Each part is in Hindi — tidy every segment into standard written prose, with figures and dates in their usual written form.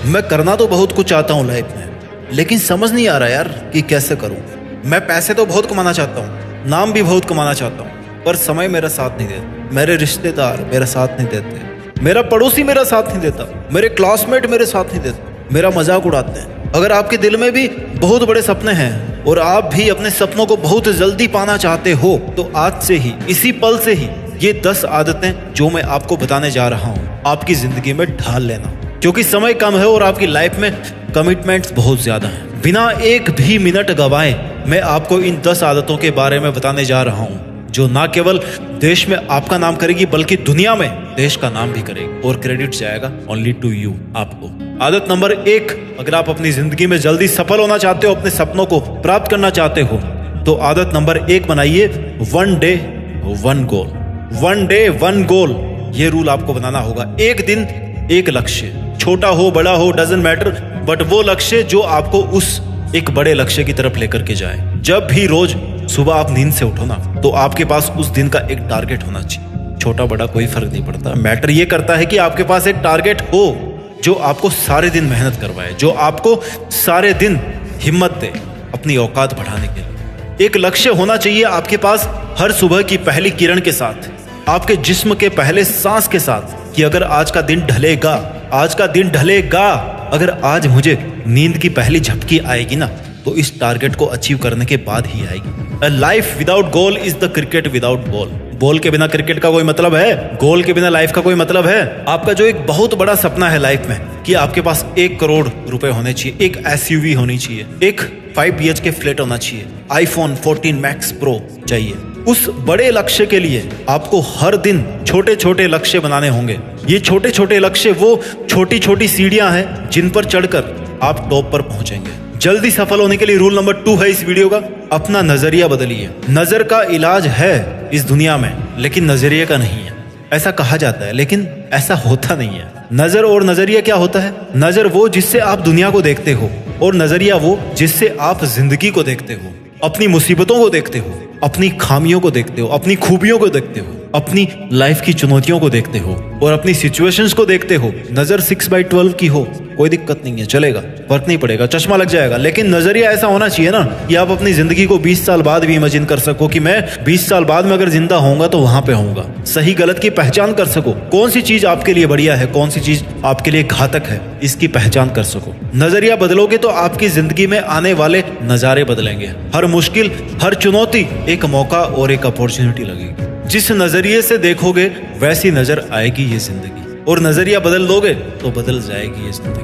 मैं करना तो बहुत कुछ चाहता हूँ लाइफ में, लेकिन समझ नहीं आ रहा यार कि कैसे करूँ। मैं पैसे तो बहुत कमाना चाहता हूँ, नाम भी बहुत कमाना चाहता हूँ, पर समय मेरा साथ नहीं देता, मेरे रिश्तेदार मेरा साथ नहीं देते, मेरा पड़ोसी मेरा साथ नहीं देता, मेरे क्लासमेट मेरे साथ नहीं देते, मेरा मजाक उड़ाते हैं। अगर आपके दिल में भी बहुत बड़े सपने हैं और आप भी अपने सपनों को बहुत जल्दी पाना चाहते हो, तो आज से ही, इसी पल से ही ये 10 आदतें जो मैं आपको बताने जा रहा हूँ आपकी जिंदगी में ढाल लेना, क्योंकि समय कम है और आपकी लाइफ में कमिटमेंट्स बहुत ज्यादा हैं। बिना एक भी मिनट गवाए मैं आपको इन 10 आदतों के बारे में बताने जा रहा हूँ जो ना केवल देश में आपका नाम करेगी बल्कि दुनिया में देश का नाम भी करेगी, और क्रेडिट जाएगा ओनली टू यू, आपको। आदत नंबर 1, अगर आप अपनी जिंदगी में जल्दी सफल होना चाहते हो, अपने सपनों को प्राप्त करना चाहते हो, तो आदत नंबर 1 बनाइए 1 डे 1 गोल। 1 डे 1 गोल, ये रूल आपको बनाना होगा। एक दिन एक लक्ष्य, छोटा हो बड़ा हो डजंट मैटर, बट वो लक्ष्य जो आपको उस एक बड़े लक्ष्य की तरफ लेकर के जाए। जब भी रोज सुबह आप नींद से उठो ना, तो आपके पास उस दिन का एक टारगेट होना चाहिए। छोटा बड़ा कोई फर्क नहीं पड़ता, मैटर ये करता है कि आपके पास एक टारगेट हो जो आपको सारे दिन मेहनत करवाए, जो आपको सारे दिन हिम्मत दे अपनी औकात बढ़ाने के लिए। एक लक्ष्य होना चाहिए आपके पास हर सुबह की पहली किरण के साथ, आपके जिस्म के पहले सांस के साथ, कि अगर आज का दिन ढलेगा, आज का दिन ढलेगा, अगर आज मुझे नींद की पहली झपकी आएगी ना, तो इस टारगेट को अचीव करने के बाद ही आएगी। A life without goal is the cricket without ball. Ball के बिना क्रिकेट का कोई मतलब है? गोल के बिना लाइफ का कोई मतलब है? आपका जो एक बहुत बड़ा सपना है लाइफ में कि आपके पास 1 करोड़ रुपए होने चाहिए, एक एसयूवी होनी चाहिए, एक 5 BHK फ्लैट होना चाहिए, iPhone 14 Max Pro चाहिए, उस बड़े लक्ष्य के लिए आपको हर दिन छोटे छोटे लक्ष्य बनाने होंगे। ये छोटे छोटे लक्ष्य वो छोटी छोटी सीढ़ियां हैं जिन पर चढ़कर आप टॉप पर पहुंचेंगे। जल्दी सफल होने के लिए रूल नंबर 2 है इस वीडियो का, अपना नजरिया बदलिए। नजर का इलाज है इस दुनिया में, लेकिन नजरिए का नहीं है। ऐसा कहा जाता है, लेकिन ऐसा होता नहीं है। नजर और नजरिया क्या होता है? नजर वो जिससे आप दुनिया को देखते हो, और नजरिया वो जिससे आप जिंदगी को देखते हो, अपनी मुसीबतों को देखते हो, अपनी खामियों को देखते हो, अपनी खूबियों को देखते हो, अपनी लाइफ की चुनौतियों को देखते हो और अपनी सिचुएशंस को देखते हो। नजर 6/12 की हो कोई दिक्कत नहीं है, चलेगा, फर्क नहीं पड़ेगा, चश्मा लग जाएगा, लेकिन नजरिया ऐसा होना चाहिए ना कि आप अपनी जिंदगी को 20 साल बाद भी इमेजिन कर सको कि मैं 20 साल बाद में अगर जिंदा होऊंगा तो वहां पे होऊंगा। सही गलत की पहचान कर सको, कौन सी चीज आपके लिए बढ़िया है, कौन सी चीज आपके लिए घातक है, इसकी पहचान कर सको। नजरिया बदलोगे तो आपकी जिंदगी में आने वाले नजारे बदलेंगे। हर मुश्किल, हर चुनौती एक मौका और एक अपॉर्चुनिटी लगेगी। जिस नजरिए से देखोगे वैसी नजर आएगी ये जिंदगी, और नजरिया बदल दोगे तो बदल जाएगी ये जिंदगी।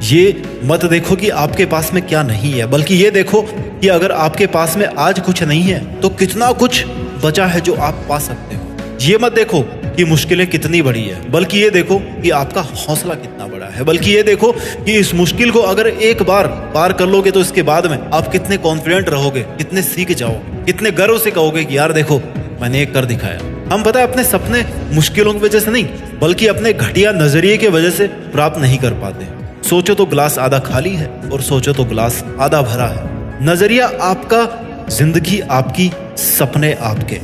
ये मत देखो कि आपके पास में क्या नहीं है, बल्कि ये देखो कि अगर आपके पास में आज कुछ नहीं है तो कितना कुछ बचा है जो आप पा सकते हो। ये मत देखो कि मुश्किलें कितनी बड़ी है, बल्कि ये देखो कि आपका हौसला कितना बड़ा है, बल्कि ये देखो कि इस मुश्किल को अगर एक बार पार कर लोगे तो इसके बाद में आप कितने कॉन्फिडेंट रहोगे, कितने सीख जाओगे, कितने गर्व से कहोगे कि यार देखो मैंने एक कर दिखाया। हम पता है अपने सपने मुश्किलों की वजह से नहीं, बल्कि अपने घटिया नजरिए की वजह से प्राप्त नहीं कर पाते। सोचो तो ग्लास आधा खाली है और सोचो तो ग्लास आधा भरा है। नजरिया आपका, जिंदगी आपकी, सपने आपके।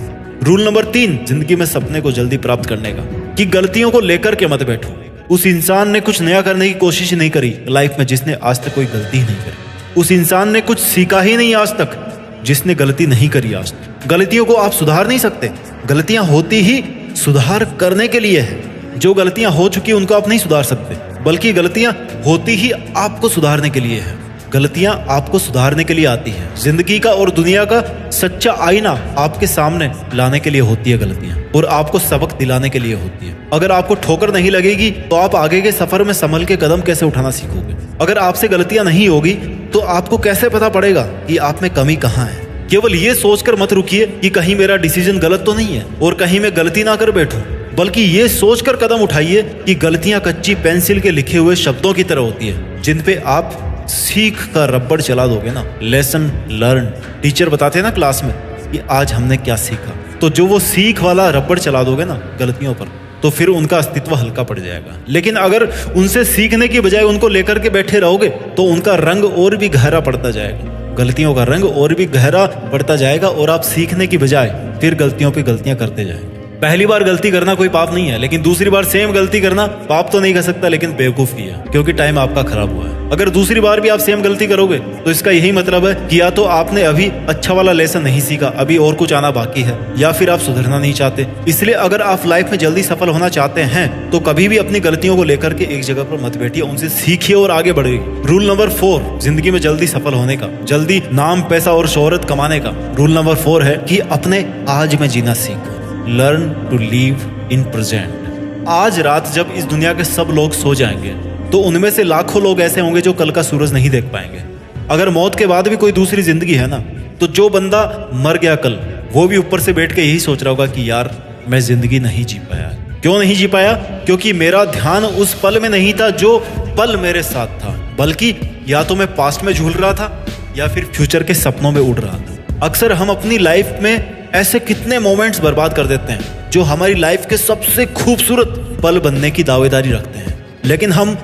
रूल नंबर 3 जिंदगी में सपने को जल्दी प्राप्त करने का, कि गलतियों को लेकर के मत बैठो। उस इंसान ने कुछ नया करने की कोशिश नहीं करी लाइफ में जिसने आज तक कोई गलती नहीं करी। उस इंसान ने कुछ सीखा ही नहीं आज तक जिसने गलती नहीं करी आज तक। गलतियों को आप सुधार नहीं सकते, गलतियां होती ही सुधार करने के लिए है। जो गलतियां हो चुकी उनको आप नहीं सुधार सकते, बल्कि गलतियां होती ही आपको सुधारने के लिए है। गलतियां आपको सुधारने के लिए आती हैं। जिंदगी का और दुनिया का सच्चा आईना आपके सामने लाने के लिए होती है गलतियां, और आपको सबक दिलाने के लिए होती है। अगर आपको ठोकर नहीं लगेगी तो आप आगे के सफर में संभल के कदम कैसे उठाना सीखोगे? अगर आपसे गलतियां नहीं होगी तो आपको कैसे पता पड़ेगा कि आप में कमी कहाँ है? केवल ये सोचकर मत रुकिए कि कहीं मेरा डिसीजन गलत तो नहीं है और कहीं मैं गलती ना कर बैठूं, बल्कि ये सोचकर कदम उठाइए कि गलतियां कच्ची पेंसिल के लिखे हुए शब्दों की तरह होती है, जिन पे आप सीख का रबड़ चला दोगे ना। लेसन लर्न, टीचर बताते हैं ना क्लास में कि आज हमने क्या सीखा, तो जो वो सीख वाला रबड़ चला दोगे ना गलतियों पर, तो फिर उनका अस्तित्व हल्का पड़ जाएगा। लेकिन अगर उनसे सीखने की बजाय उनको लेकर के बैठे रहोगे तो उनका रंग और भी गहरा पड़ता जाएगा, गलतियों का रंग और भी गहरा पड़ता जाएगा, और आप सीखने की बजाय फिर गलतियों पे गलतियां करते जाएंगे। पहली बार गलती करना कोई पाप नहीं है, लेकिन दूसरी बार सेम गलती करना पाप तो नहीं कर सकता, लेकिन बेवकूफी है, क्योंकि टाइम आपका खराब हुआ है। अगर दूसरी बार भी आप सेम गलती करोगे तो इसका यही मतलब है कि या तो आपने अभी अच्छा वाला लेसन नहीं सीखा, अभी और कुछ आना बाकी है, या फिर आप सुधरना नहीं चाहते। इसलिए अगर आप लाइफ में जल्दी सफल होना चाहते हैं तो कभी भी अपनी गलतियों को लेकर के एक जगह पर मत बैठिए, उनसे सीखिए और आगे बढ़िए। रूल नंबर 4 जिंदगी में जल्दी सफल होने का, जल्दी नाम पैसा और शोहरत कमाने का रूल नंबर 4 है कि अपने आज में जीना सीखो। Learn to live in present. आज रात जब इस दुनिया के सब लोग सो जाएंगे तो उनमें से लाखों लोग ऐसे होंगे जो कल का सूरज नहीं देख पाएंगे। अगर मौत के बाद भी कोई दूसरी जिंदगी है ना, तो जो बंदा मर गया कल, वो भी ऊपर से बैठ के यही सोच रहा होगा कि यार मैं जिंदगी नहीं जी पाया। क्यों नहीं जी पाया? क्योंकि मेरा ध्यान उस पल में नहीं था जो पल मेरे साथ था, बल्कि या तो मैं पास्ट में झूल रहा था या फिर फ्यूचर के सपनों में उड़ रहा था। अक्सर हम अपनी लाइफ में ऐसे कितने मोमेंट्स बर्बाद कर देते हैं जो हमारी लाइफ के सबसे खूबसूरत पल बनने की दावेदारी रखते हैं, लेकिन हम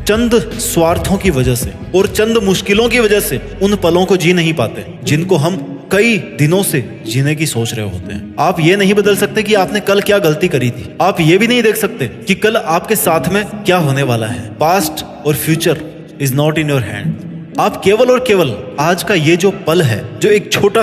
चंद स्वार्थों की वजह से और चंद मुश्किलों की वजह से उन पलों को जी नहीं पाते जिनको हम कई दिनों से जीने की सोच रहे होते हैं। आप ये नहीं बदल सकते कि आपने कल क्या गलती करी थी। आप ये भी नहीं देख सकते कि कल आपके साथ में क्या होने वाला है। पास्ट और future is not in your hand. आप केवल और केवल आज का ये जो पल है, जो एक छोटा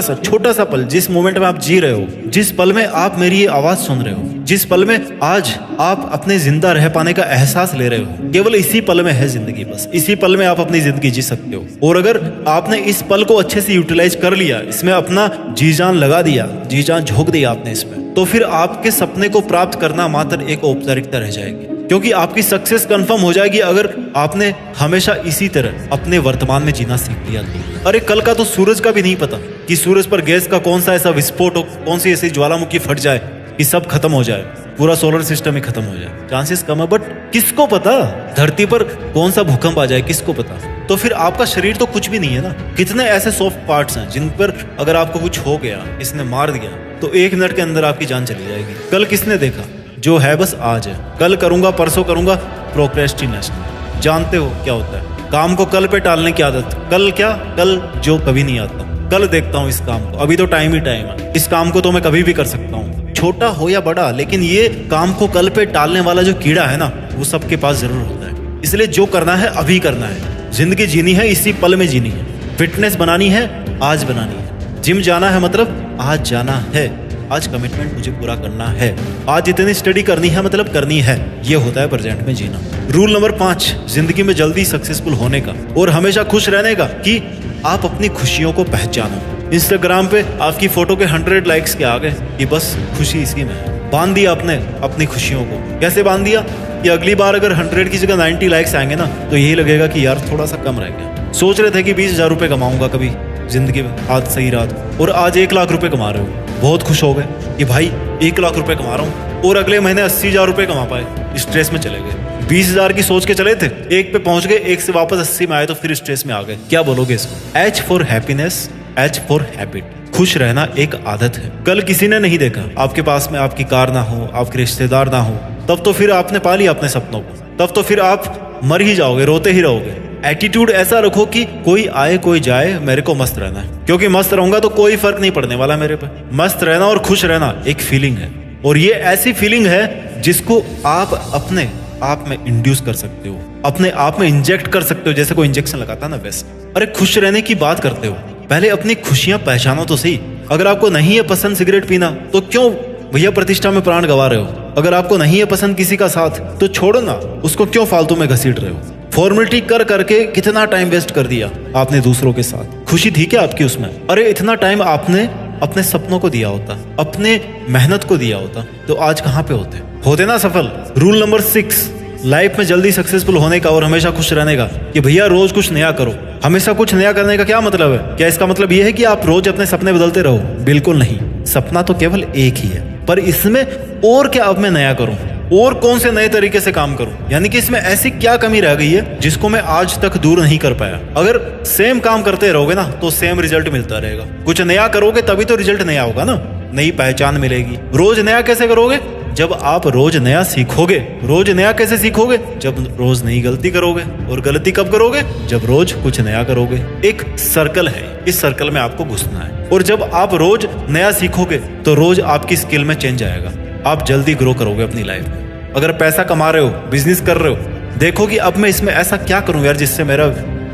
सा पल, जिस मोमेंट में आप जी रहे हो, जिस पल में आप मेरी ये आवाज सुन रहे हो, जिस पल में आज आप अपने जिंदा रह पाने का एहसास ले रहे हो, केवल इसी पल में है जिंदगी। बस इसी पल में आप अपनी जिंदगी जी सकते हो। और अगर आपने इस पल को अच्छे से यूटिलाइज कर लिया, इसमें अपना जी जान लगा दिया, जी जान झोंक दिया आपने इसमें, तो फिर आपके सपने को प्राप्त करना मात्र एक औपचारिकता रह जाएगी, क्योंकि आपकी सक्सेस कंफर्म हो जाएगी अगर आपने हमेशा इसी तरह अपने वर्तमान में जीना सीख लिया तो। अरे कल का तो सूरज का भी नहीं पता कि सूरज पर गैस का कौन सा ऐसा विस्फोट हो, कौन सी ऐसी ज्वालामुखी फट जाए कि सब खत्म हो जाए, पूरा सोलर सिस्टम ही खत्म हो जाए। चांसेस कम है, बट किसको पता धरती पर कौन सा भूकंप आ जाए, किसको पता। तो फिर आपका शरीर तो कुछ भी नहीं है ना। कितने ऐसे सॉफ्ट पार्ट्स हैं जिन पर अगर आपको कुछ हो गया, इसने मार दिया, तो 1 मिनट के अंदर आपकी जान चली जाएगी। कल किसने देखा? जो है बस आज है। कल करूंगा, परसों करूंगा, प्रोक्रेस्टिनेशन। जानते हो क्या होता है? काम को कल पे टालने की आदत। कल क्या? कल जो कभी नहीं आता। कल देखता हूँ इस काम को, अभी तो टाइम ही टाइम है, इस काम को तो मैं कभी भी कर सकता हूँ, छोटा हो या बड़ा। लेकिन ये काम को कल पे टालने वाला जो कीड़ा है ना, वो सबके पास जरूर होता है। इसलिए जो करना है अभी करना है। जिंदगी जीनी है इसी पल में जीनी है। फिटनेस बनानी है आज बनानी है। जिम जाना है मतलब आज जाना है। आज कमिटमेंट मुझे पूरा करना है। आज इतनी स्टडी करनी है मतलब करनी है। ये होता है प्रेजेंट में जीना। रूल नंबर 5 जिंदगी में जल्दी सक्सेसफुल होने का और हमेशा खुश रहने का कि आप अपनी खुशियों को पहचानो। इंस्टाग्राम पे आपकी फोटो के 100 लाइक्स के आ गए कि बस खुशी इसी में है। बांध दिया आपने अपनी खुशियों को। कैसे बांध दिया? कि अगली बार अगर 100 की जगह 90 लाइक्स आएंगे ना, तो यही लगेगा कि यार थोड़ा सा कम रह गया। सोच रहे थे कि 20,000 रुपये कमाऊंगा कभी जिंदगी में, आज सही रात, और आज 1 लाख रुपए कमा रहे हो। बहुत खुश हो गए कि भाई 1 लाख रुपए कमा रहा हूँ, और अगले महीने 80,000 रुपए कमा पाए। स्ट्रेस में चले गए। 20,000 की सोच के चले थे, 1 पे पहुंच गए, 1 से वापस 80 में आए तो फिर स्ट्रेस में आ गए। क्या बोलोगे इसको? H for happiness, H for habit. खुश रहना एक आदत है। कल किसी ने नहीं देखा, आपके पास में आपकी कार ना हो, आपके रिश्तेदार ना हो, तब तो फिर आपने पा लिया अपने सपनों को। तब तो फिर आप मर ही जाओगे, रोते ही रहोगे। एटीट्यूड ऐसा रखो कि कोई आए कोई जाए, मेरे को मस्त रहना है, क्योंकि मस्त रहूंगा तो कोई फर्क नहीं पड़ने वाला मेरे पे। मस्त रहना और खुश रहना एक फीलिंग है, और ये ऐसी फीलिंग है जिसको आप अपने आप में इंड्यूस कर सकते हो, अपने आप में इंजेक्ट कर सकते हो, जैसे कोई इंजेक्शन लगाता है ना वैसे। अरे खुश रहने की बात करते हो, पहले अपनी खुशियां पहचानो तो सही। अगर आपको नहीं है पसंद सिगरेट पीना, तो क्यों भैया प्रतिष्ठा में प्राण गंवा रहे हो? अगर आपको नहीं है पसंद किसी का साथ, तो छोड़ो ना उसको, क्यों फालतू में घसीट रहे हो? फॉर्मेलिटी कर करके कितना टाइम वेस्ट कर दिया आपने दूसरों के साथ। खुशी थी क्या आपकी उसमें? अरे इतना टाइम आपने अपने सपनों को दिया होता, अपने मेहनत को दिया होता, तो आज कहाँ पे होते ना सफल। रूल नंबर 6 लाइफ में जल्दी सक्सेसफुल होने का और हमेशा खुश रहने का कि भैया रोज कुछ नया करो। हमेशा कुछ नया करने का क्या मतलब है? क्या इसका मतलब यह है कि आप रोज अपने सपने बदलते रहो? बिल्कुल नहीं। सपना तो केवल एक ही है, पर इसमें और क्या अब मैं नया करूं, और कौन से नए तरीके से काम करूं? यानी कि इसमें ऐसी क्या कमी रह गई है जिसको मैं आज तक दूर नहीं कर पाया? अगर सेम काम करते रहोगे ना, तो सेम रिजल्ट मिलता रहेगा। कुछ नया करोगे तभी तो रिजल्ट नया होगा ना, नई पहचान मिलेगी। रोज नया कैसे करोगे? जब आप रोज नया सीखोगे। रोज नया कैसे सीखोगे? जब रोज नई गलती करोगे। और गलती कब करोगे? जब रोज कुछ नया करोगे। एक सर्कल है, इस सर्कल में आपको घुसना है। और जब आप रोज नया सीखोगे तो रोज आपकी स्किल में चेंज आएगा। आप जल्दी ग्रो करोगे अपनी लाइफ में। अगर पैसा कमा रहे हो, बिजनेस कर रहे हो, देखो कि अब मैं इसमें ऐसा क्या करूं यार जिससे मेरा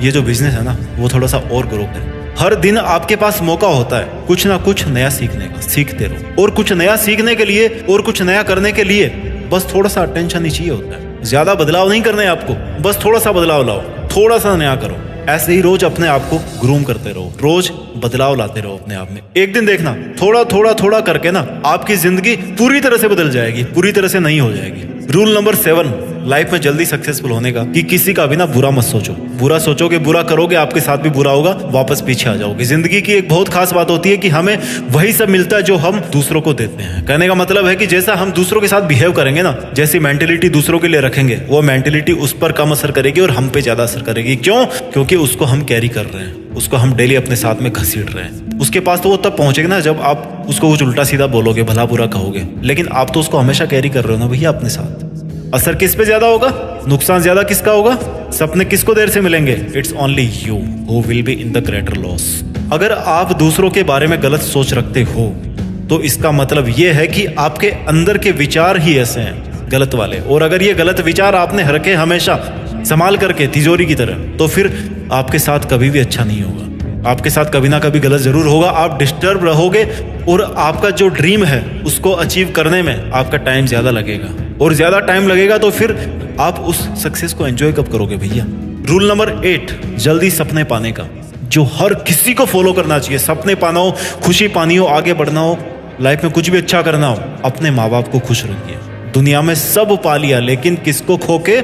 ये जो बिजनेस है ना वो थोड़ा सा और ग्रो करे। हर दिन आपके पास मौका होता है कुछ ना कुछ नया सीखने का, सीखते रहो। और कुछ नया सीखने के लिए और कुछ नया करने के लिए बस थोड़ा सा अटेंशन ही चाहिए होता है। ज्यादा बदलाव नहीं करना है आपको, बस थोड़ा सा बदलाव लाओ, थोड़ा सा नया करो। ऐसे ही रोज अपने आप को ग्रूम करते रहो, रोज बदलाव लाते रहो अपने आप में। एक दिन देखना थोड़ा थोड़ा थोड़ा करके ना आपकी जिंदगी पूरी तरह से बदल जाएगी, पूरी तरह से नहीं हो जाएगी। रूल नंबर 7 लाइफ में जल्दी सक्सेसफुल होने का, कि किसी का भी ना बुरा मत सोचो। बुरा सोचोगे, बुरा करोगे, आपके साथ भी बुरा होगा, वापस पीछे आ जाओगे। जिंदगी की एक बहुत खास बात होती है कि हमें वही सब मिलता है जो हम दूसरों को देते हैं। कहने का मतलब है कि जैसा हम दूसरों के साथ बिहेव करेंगे ना, जैसी मेंटेलिटी दूसरों के लिए रखेंगे, वो मेंटेलिटी उस पर कम असर करेगी और हम पे ज्यादा असर करेगी। क्यों? क्योंकि उसको हम कैरी कर रहे हैं, उसको हम डेली अपने साथ में घसीट रहे हैं। उसके पास तो वो तब पहुंचेगा ना जब आप उसको कुछ उल्टा सीधा बोलोगे, भला बुरा कहोगे, लेकिन आप तो उसको हमेशा कैरी कर रहे हो ना भैया अपने साथ। असर किस पे ज्यादा होगा, नुकसान ज्यादा किसका होगा, सपने किसको देर से मिलेंगे? It's only you who will be in the greater loss. अगर आप दूसरों के बारे में गलत सोच रखते हो तो इसका मतलब ये है कि आपके अंदर के विचार ही ऐसे हैं, गलत वाले। और अगर ये गलत विचार आपने रखे हमेशा संभाल करके तिजोरी की तरह, तो फिर आपके साथ कभी भी अच्छा नहीं होगा। आपके साथ कभी ना कभी गलत जरूर होगा, आप डिस्टर्ब रहोगे और आपका जो ड्रीम है उसको अचीव करने में आपका टाइम ज्यादा लगेगा। और ज्यादा टाइम लगेगा तो फिर आप उस सक्सेस को एंजॉय कब करोगे भैया? रूल नंबर 8 जल्दी सपने पाने का, जो हर किसी को फॉलो करना चाहिए। सपने पाना हो, खुशी पानी हो, आगे बढ़ना हो, लाइफ में कुछ भी अच्छा करना हो, अपने माँ बाप को खुश रखिए। दुनिया में सब पा लिया, लेकिन किसको खो के?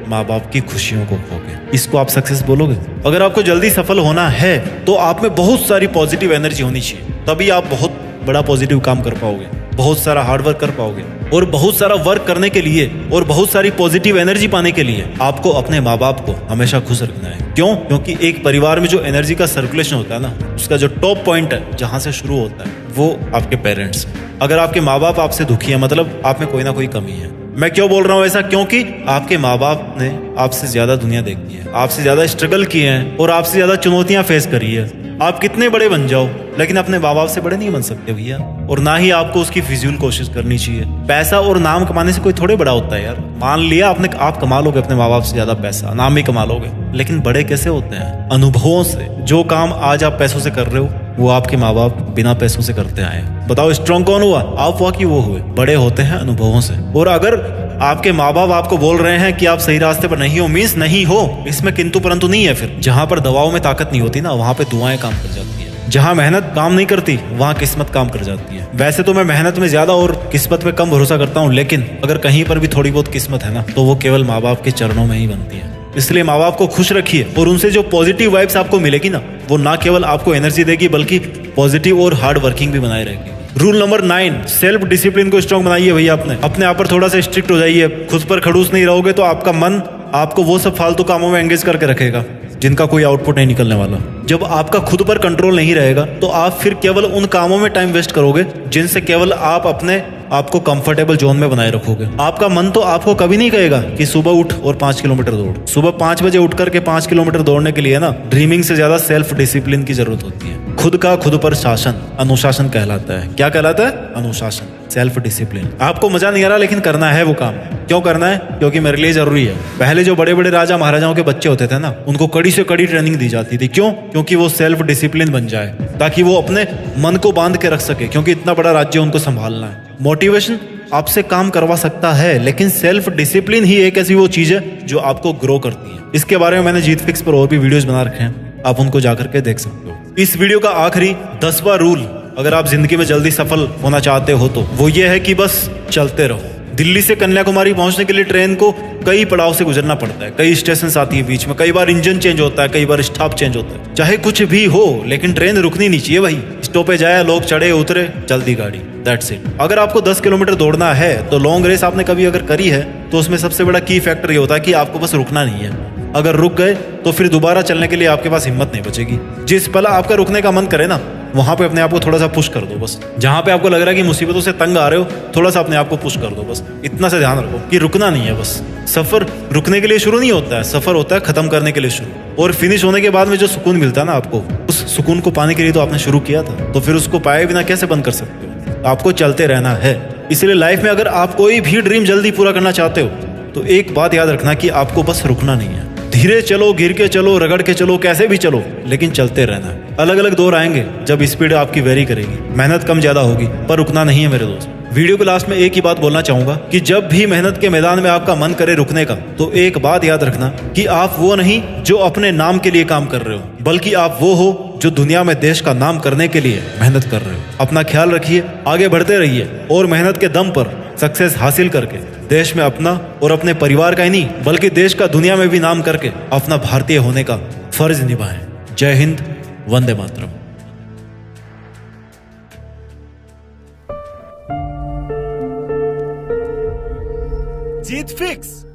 माँ बाप की खुशियों को खो के। इसको आप सक्सेस बोलोगे? अगर आपको जल्दी सफल होना है तो आप में बहुत सारी पॉजिटिव एनर्जी होनी चाहिए, तभी आप बहुत बड़ा पॉजिटिव काम कर पाओगे, बहुत सारा हार्ड वर्क कर पाओगे। और बहुत सारा वर्क करने के लिए और बहुत सारी पॉजिटिव एनर्जी पाने के लिए आपको अपने माँ बाप को हमेशा खुश रखना है। क्यों? क्योंकि एक परिवार में जो एनर्जी का सर्कुलेशन होता है ना, उसका जो टॉप पॉइंट है जहां से शुरू होता है वो आपके पेरेंट्स हैं। अगर आपके माँ बाप आपसे दुखी है, मतलब आप में कोई ना कोई कमी है। मैं क्यों बोल रहा हूँ ऐसा? क्योंकि आपके माँ बाप ने आपसे ज्यादा दुनिया देखी है, आपसे ज्यादा स्ट्रगल किए हैं और आपसे ज्यादा चुनौतियां फेस करी है। आप कितने बड़े बन जाओ, लेकिन अपने माँ बाप से बड़े नहीं बन सकते भैया। और ना ही आपको उसकी फिजूल कोशिश करनी चाहिए। पैसा और नाम कमाने से कोई थोड़े बड़ा होता है यार। मान लिया आप कमा लोगे अपने माँ बाप से ज्यादा पैसा, नाम भी कमा लोगे, लेकिन बड़े कैसे होते हैं? अनुभवों से। जो काम आज आप पैसों से कर रहे हो वो आपके माँ बाप बिना पैसों से करते आए। बताओ स्ट्रॉन्ग कौन हुआ? आप हुआ कि वो हुए? बड़े होते हैं अनुभवों से। और अगर आपके माँ बाप आपको बोल रहे हैं कि आप सही रास्ते पर नहीं हो, मीन्स नहीं हो, इसमें किंतु परंतु नहीं है। फिर जहां पर दवाओं में ताकत नहीं होती ना, वहां पे दुआएं काम कर जाती है। जहां मेहनत काम नहीं करती वहां किस्मत काम कर जाती है। वैसे तो मैं मेहनत में ज्यादा और किस्मत में कम भरोसा करता हूँ, लेकिन अगर कहीं पर भी थोड़ी बहुत किस्मत है ना, तो वो केवल माँ बाप के चरणों में ही बनती है। इसलिए माँ बाप को खुश रखिए और उनसे जो पॉजिटिव वाइब्स आपको मिलेगी ना, वो ना केवल आपको एनर्जी देगी बल्कि पॉजिटिव और हार्ड वर्किंग भी बनाए रहेगी। रूल नंबर 9 सेल्फ डिसिप्लिन को स्ट्रॉन्ग बनाइए भैया। अपने आप पर थोड़ा सा स्ट्रिक्ट हो जाइए। खुद पर खड़ूस नहीं रहोगे तो आपका मन आपको वो सब फालतू कामों में एंगेज करके रखेगा जिनका कोई आउटपुट नहीं निकलने वाला। जब आपका खुद पर कंट्रोल नहीं रहेगा तो आप फिर केवल उन कामों में टाइम वेस्ट करोगे जिनसे केवल आप अपने आपको कंफर्टेबल जोन में बनाए रखोगे। आपका मन तो आपको कभी नहीं कहेगा कि सुबह उठ और 5 किलोमीटर दौड़। सुबह 5 बजे उठ करके 5 किलोमीटर दौड़ने के लिए ना ड्रीमिंग से ज्यादा सेल्फ डिसिप्लिन की जरूरत होती है। खुद का खुद पर शासन अनुशासन कहलाता है। क्या कहलाता है? अनुशासन, सेल्फ डिसिप्लिन। आपको मजा नहीं आ रहा लेकिन करना है वो काम। क्यों करना है? क्योंकि मेरे लिए जरूरी है। पहले जो बड़े बड़े राजा महाराजाओं के बच्चे होते थे ना, उनको कड़ी से कड़ी ट्रेनिंग दी जाती थी। क्यों? क्योंकि वो सेल्फ डिसिप्लिन बन जाए, ताकि वो अपने मन को बांध के रख सके, क्योंकि इतना बड़ा राज्य उनको संभालना है। मोटिवेशन आपसे काम करवा सकता है, लेकिन सेल्फ डिसिप्लिन ही एक ऐसी वो चीज है जो आपको ग्रो करती है। इसके बारे में मैंने जीत फिक्स पर और भी वीडियोस बना रखे हैं, आप उनको जाकर के देख सकते हो। इस वीडियो का आखिरी 10वां रूल, अगर आप जिंदगी में जल्दी सफल होना चाहते हो तो वो ये है कि बस चलते रहो। दिल्ली से कन्याकुमारी पहुंचने के लिए ट्रेन को कई पड़ाव से गुजरना पड़ता है, कई स्टेशन आती है बीच में, कई बार इंजन चेंज होता है, कई बार स्टॉप चेंज होता है। चाहे कुछ भी हो लेकिन ट्रेन रुकनी नहीं चाहिए भाई। स्टॉपेज आया, लोग चढ़े उतरे, चलती गाड़ी, दैट्स इट। अगर आपको 10 किलोमीटर दौड़ना है तो लॉन्ग रेस आपने कभी अगर करी है तो उसमें सबसे बड़ा की फैक्टर ये होता है कि आपको बस रुकना नहीं है। अगर रुक गए तो फिर दोबारा चलने के लिए आपके पास हिम्मत नहीं बचेगी। जिस पल आपका रुकने का मन करे ना, वहां पे अपने आप को थोड़ा सा पुश कर दो। बस जहां पे आपको लग रहा है कि मुसीबतों से तंग आ रहे हो, थोड़ा सा अपने आप को पुश कर दो। बस इतना से ध्यान रखो कि रुकना नहीं है। बस सफर रुकने के लिए शुरू नहीं होता है, सफर होता है खत्म करने के लिए शुरू। और फिनिश होने के बाद में जो सुकून मिलता है ना आपको, उस सुकून को पाने के लिए तो आपने शुरू किया था, तो फिर उसको पाए बिना कैसे बंद कर सकते हो? आपको चलते रहना है। इसलिए लाइफ में अगर आप कोई भी ड्रीम जल्दी पूरा करना चाहते हो तो एक बात याद रखना कि आपको बस रुकना नहीं है। धीरे चलो, गिर के चलो, रगड़ के चलो, कैसे भी चलो, लेकिन चलते रहना है। अलग अलग दौर आएंगे जब स्पीड आपकी वेरी करेगी, मेहनत कम ज्यादा होगी, पर रुकना नहीं है मेरे दोस्त। वीडियो के लास्ट में एक ही बात बोलना चाहूंगा कि जब भी मेहनत के मैदान में आपका मन करे रुकने का, तो एक बात याद रखना कि आप वो नहीं जो अपने नाम के लिए काम कर रहे हो, बल्कि आप वो हो जो दुनिया में देश का नाम करने के लिए मेहनत कर रहे हो। अपना ख्याल रखिए, आगे बढ़ते रहिए और मेहनत के दम पर सक्सेस हासिल करके देश में अपना और अपने परिवार का ही नहीं बल्कि देश का दुनिया में भी नाम करके अपना भारतीय होने का फर्ज निभाएं। जय हिंद, वंदे मातरम। जीत फिक्स।